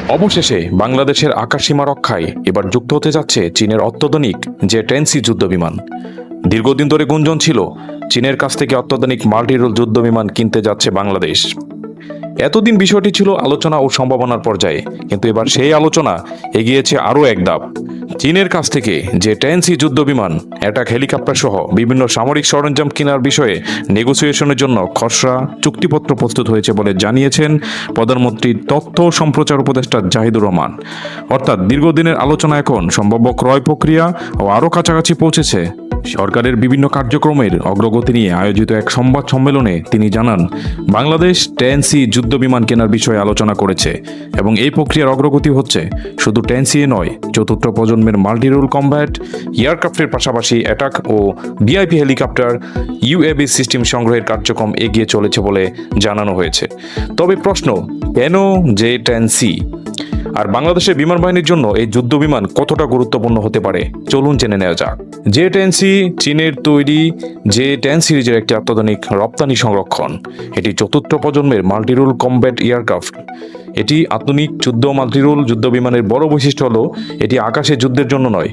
অবশেষে বাংলাদেশের আকাশসীমা রক্ষায় এবার যুক্ত হতে যাচ্ছে চীনের অত্যাধুনিক জে-10C যুদ্ধবিমান। দীর্ঘদিন ধরে গুঞ্জন ছিল চীনের কাছ থেকে অত্যাধুনিক মাল্টিরোল যুদ্ধবিমান কিনতে যাচ্ছে বাংলাদেশ। এতদিন বিষয়টি ছিল আলোচনা ও সম্ভাবনার পর্যায়ে, কিন্তু এবার সেই আলোচনা এগিয়েছে আরও এক ধাপ। চীনের কাছ থেকে জে-10C যুদ্ধবিমান, অ্যাটাক হেলিকপ্টার সহ বিভিন্ন সামরিক সরঞ্জাম কেনার বিষয়ে নেগোসিয়েশনের জন্য খসড়া চুক্তিপত্র প্রস্তুত হয়েছে বলে জানিয়েছেন প্রধানমন্ত্রীর তথ্য ও সম্প্রচার উপদেষ্টা জাহিদুর রহমান। অর্থাৎ দীর্ঘদিনের আলোচনা এখন সম্ভাব্য ক্রয় প্রক্রিয়া ও আরও কাছাকাছি পৌঁছেছে। সরকারের বিভিন্ন কার্যক্রমের অগ্রগতি নিয়ে আয়োজিত এক সংবাদ সম্মেলনে তিনি জানান, বাংলাদেশ 10C যুদ্ধবিমান কেনার বিষয়ে আলোচনা করেছে এবং এই প্রক্রিয়ার অগ্রগতি হচ্ছে। শুধু 10C নয়, চতুর্থ প্রজন্মের মাল্টিরোল কম্ব্যাট এয়ারক্রাফটের পাশাপাশি অ্যাটাক ও ভিআইপি হেলিকপ্টার ইউএভি সিস্টেম সংগ্রহের কার্যক্রম এগিয়ে চলেছে বলে জানানো হয়েছে। তবে প্রশ্ন, কেন জে-10C? আর বাংলাদেশের বিমান বাহিনীর জন্য এই যুদ্ধবিমান কতটা গুরুত্বপূর্ণ হতে পারে, চলুন জেনে নেওয়া যাক। জে-10C চীনের তৈরি জে-10 সিরিজের একটি অত্যাধুনিক রপ্তানি সংরক্ষণ। এটি চতুর্থ প্রজন্মের মাল্টিরোল কম্ব্যাট এয়ারক্রাফট। এটি আধুনিক মাল্টিরোল যুদ্ধবিমানের বড় বৈশিষ্ট্য হলো এটি আকাশে যুদ্ধের জন্য নয়,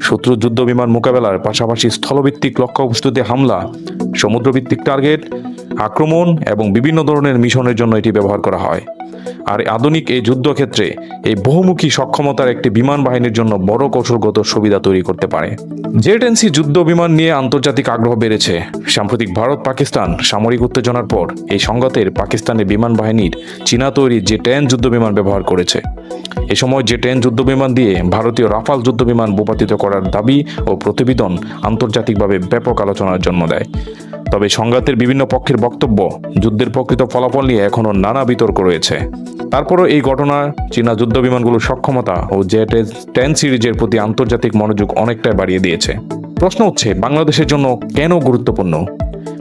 শত্রু যুদ্ধবিমান মোকাবেলার পাশাপাশি স্থলভিত্তিক লক্ষ্যবস্তুতে হামলা, সমুদ্রভিত্তিক টার্গেট আক্রমণ এবং বিভিন্ন ধরনের মিশনের জন্য এটি ব্যবহার করা হয়। আর আধুনিক এই যুদ্ধক্ষেত্রে এই বহুমুখী সক্ষমতার একটি বিমান বাহিনীর জন্য বড় কৌশলগত সুবিধা তৈরি করতে পারে। জে-10C যুদ্ধ বিমান নিয়ে আন্তর্জাতিক আগ্রহ বেড়েছে। সাম্প্রতিক ভারত পাকিস্তান সামরিক উত্তেজনার পর এই সংঘাতের পাকিস্তানের বিমান বাহিনীর চীনা তৈরি জে-10 যুদ্ধ বিমান ব্যবহার করেছে। এ সময় জে-10 যুদ্ধবিমান দিয়ে ভারতীয় রাফাল যুদ্ধবিমান ভূপাতিত করার দাবি ও প্রতিবেদন আন্তর্জাতিকভাবে ব্যাপক আলোচনার জন্ম দেয়। তবে সংঘাতের বিভিন্ন পক্ষের বক্তব্য, যুদ্ধের প্রকৃত ফলাফল নিয়ে এখনও নানা বিতর্ক রয়েছে। তারপরও এই ঘটনা চীনা যুদ্ধবিমানগুলোর সক্ষমতা ও জে-10 সিরিজের প্রতি আন্তর্জাতিক মনোযোগ অনেকটাই বাড়িয়ে দিয়েছে। প্রশ্ন হচ্ছে, বাংলাদেশের জন্য কেন গুরুত্বপূর্ণ?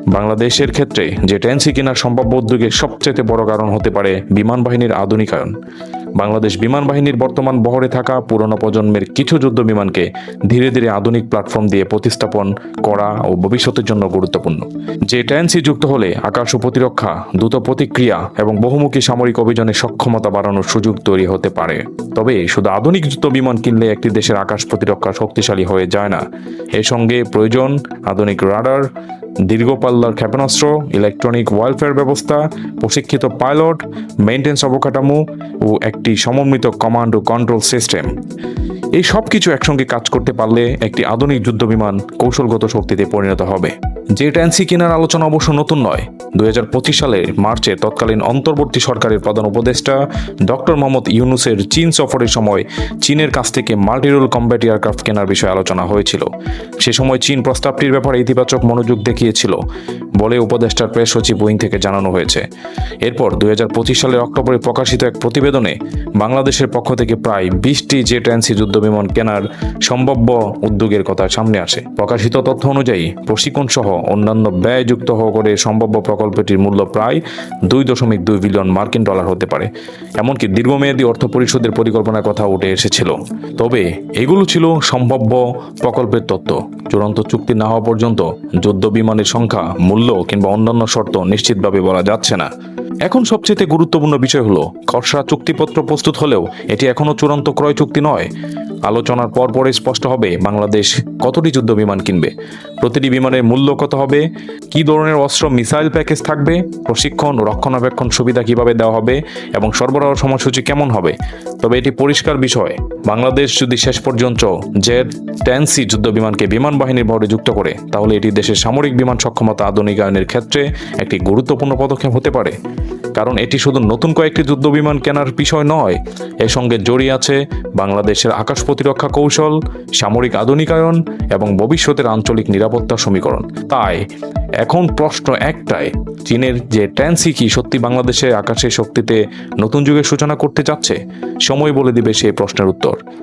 বাংলাদেশের ক্ষেত্রে জে-10C কেনার সম্ভাব্য উদ্যোগের সবচেয়ে বড় কারণ হতে পারে বিমান বাহিনীর আধুনিকায়ন। বাংলাদেশ বিমান বাহিনীর বর্তমান বহরে থাকা পুরনো প্রজন্মের কিছু যুদ্ধ বিমানকে ধীরে ধীরে আধুনিক প্ল্যাটফর্ম দিয়ে প্রতিস্থাপন করা ও ভবিষ্যতের জন্য গুরুত্বপূর্ণ। জে-10C যুক্ত হলে আকাশ ও প্রতিরক্ষা, দ্রুত প্রতিক্রিয়া এবং বহুমুখী সামরিক অভিযানের সক্ষমতা বাড়ানোর সুযোগ তৈরি হতে পারে। তবে শুধু আধুনিক যুদ্ধ বিমান কিনলে একটি দেশের আকাশ প্রতিরক্ষা শক্তিশালী হয়ে যায় না। এর সঙ্গে প্রয়োজন আধুনিক রাডার, দীর্ঘ পাল্লার ক্ষেপণাস্ত্র, ইলেকট্রনিক ওয়ারফেয়ার ব্যবস্থা, প্রশিক্ষিত পাইলট, মেইনটেন্স অবকাঠামো ও একটি সমন্বিত কমান্ড ও কন্ট্রোল সিস্টেম। এই সব কিছু একসঙ্গে কাজ করতে পারলে একটি আধুনিক যুদ্ধবিমান কৌশলগত শক্তিতে পরিণত হবে। জে-10C কেনার আলোচনা অবশ্য নতুন নয়। 2025 সালের মার্চে তৎকালীন অন্তর্বর্তী সরকারের প্রধান উপদেষ্টা ডক্টর মোহাম্মদ ইউনূসের চীন সফরের সময় চীনের কাছ থেকে মাল্টিরোল কম্ব্যাট এয়ারক্রাফট কেনার বিষয়ে আলোচনা হয়েছিল। সে সময় চীন প্রস্তাবটির ব্যাপারে ইতিবাচক মনোযোগ দেখিয়েছিল বলে উপদেষ্টার প্রেস সচিব উইং থেকে জানানো হয়েছে। এরপর 2025 সালের অক্টোবরে প্রকাশিত এক প্রতিবেদনে বাংলাদেশের পক্ষ থেকে প্রায় 20টি জে-10C যুদ্ধবিমান কেনার সম্ভাব্য উদ্যোগের কথা সামনে আসে। প্রকাশিত তথ্য অনুযায়ী প্রশিক্ষণ সহ অন্যান্য ব্যয় যুক্ত করে সম্ভাব্য প্রকল্পটির মূল্য প্রায় 2.2 বিলিয়ন মার্কিন ডলার হতে পারে। এমনকি দীর্ঘমেয়াদী অর্থ পরিশোধের পরিকল্পনার কথা উঠে এসেছিল। তবে এগুলো ছিল সম্ভাব্য প্রকল্পের তথ্য। চূড়ান্ত চুক্তি না হওয়া পর্যন্ত যুদ্ধ বিমানের সংখ্যা, মূল্য কিংবা অন্যান্য শর্ত নিশ্চিতভাবে বলা যাচ্ছে না। এখন সবচেয়ে গুরুত্বপূর্ণ বিষয় হলো, খসড়া চুক্তিপত্র প্রস্তুত হলেও এটি এখনও চূড়ান্ত ক্রয় চুক্তি নয়। আলোচনার পরে স্পষ্ট হবে বাংলাদেশ কতটি যুদ্ধ বিমান কিনবে, প্রতিটি বিমানের মূল্য কত হবে, কী ধরনের অস্ত্র মিসাইল প্যাকেজ থাকবে, প্রশিক্ষণ ও রক্ষণাবেক্ষণ সুবিধা কিভাবে দেওয়া হবে এবং সরবরাহ সময়সূচি কেমন হবে। তবে এটি পরিষ্কার বিষয়, বাংলাদেশ যদি শেষ পর্যন্ত জে-10C যুদ্ধ বিমানকে বিমান বাহিনীর বহরে যুক্ত করে, তাহলে এটি দেশের সামরিক বিমান সক্ষমতা আধুনিকায়নের ক্ষেত্রে একটি গুরুত্বপূর্ণ পদক্ষেপ হতে পারে। কারণ এটি শুধু নতুন কয়েকটি যুদ্ধ বিমান কেনার বিষয় নয়, এর সঙ্গে জড়িয়ে আছে বাংলাদেশের আকাশ প্রতিরক্ষা কৌশল, সামরিক আধুনিকায়ন এবং ভবিষ্যতের আঞ্চলিক নিরাপত্তা সমীকরণ। তাই এখন প্রশ্ন একটাই, চীনের জে-10C কি সত্যি বাংলাদেশের আকাশের শক্তিতে নতুন যুগের সূচনা করতে যাচ্ছে? সময় বলে দিবে সেই প্রশ্নের উত্তর।